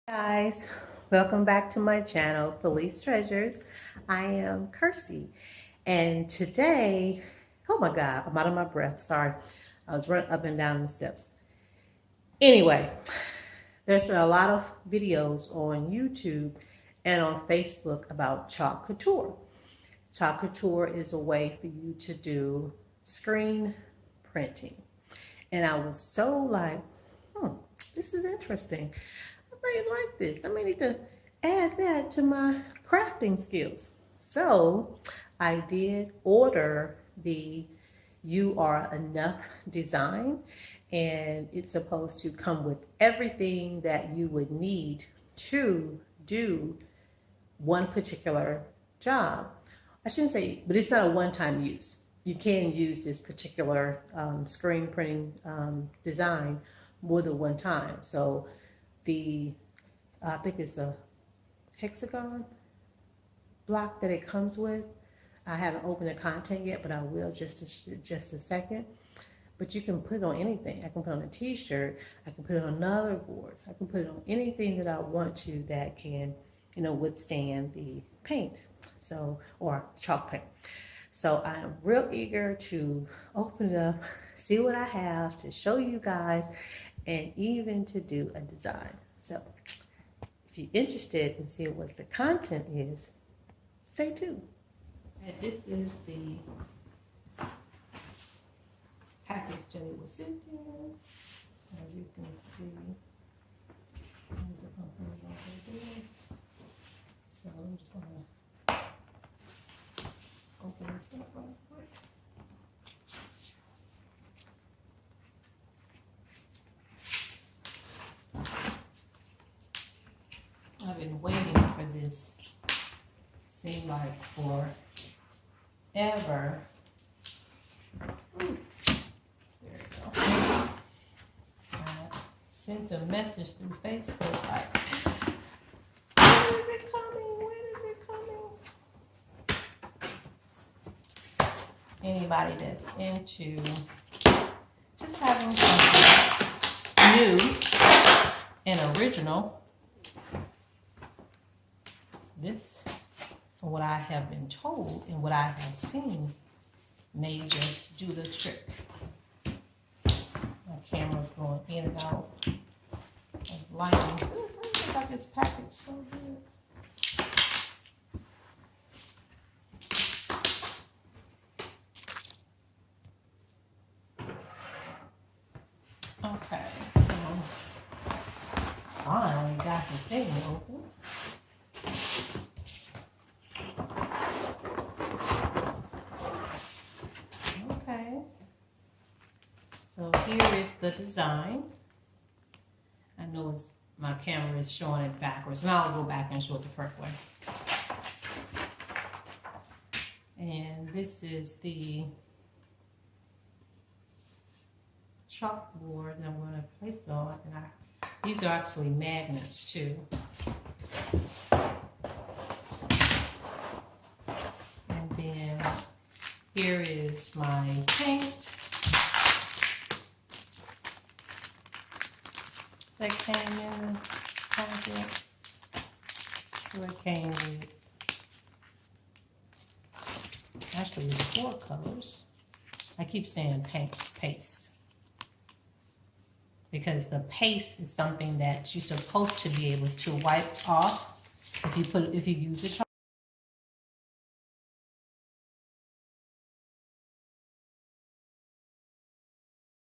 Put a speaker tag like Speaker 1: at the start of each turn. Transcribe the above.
Speaker 1: Guys, welcome back to my channel, Felice Treasures. I am Kirsty, and today, oh my God, I'm out of my breath. Sorry, I was running up and down the steps. Anyway, there's been a lot of videos on YouTube and on Facebook about Chalk Coutour. Chalk Coutour is a way for you to do screen printing, and I was so like, this is interesting. I like this. I may need to add that to my crafting skills. So I did order the You Are Enough design, and it's supposed to come with everything that you would need to do one particular job. I shouldn't say, but it's not a one-time use. You can use this particular screen printing design more than one time. So I think it's a hexagon block that it comes with. I haven't opened the content yet, but I will just a second. But you can put it on anything. I can put it on a t-shirt. I can put it on another board. I can put it on anything that I want to that can, withstand the paint. So, or chalk paint. So I am real eager to open it up, see what I have to show you guys, and even to do a design. So if you're interested in seeing what the content is, stay tuned. And this is the package that it was sent in. As you can see, there's a company over there. So I'm just gonna open this up real quick. I've been waiting for this, seemed like forever. There we go. I sent a message through Facebook like, when is it coming? When is it coming? Anybody that's into just having something new and original, this, from what I have been told and what I have seen, may just do the trick. My camera's going in and out of lighting. I got this package so good. Okay, so finally got the thing open. So here is the design. I know my camera is showing it backwards, and I'll go back and show it the correct way. And this is the chalkboard that I'm going to place it on. And these are actually magnets too. And then here is my paint that came in the packet. So it came with actually 4 colors. I keep saying paste because the paste is something that you're supposed to be able to wipe off if you use a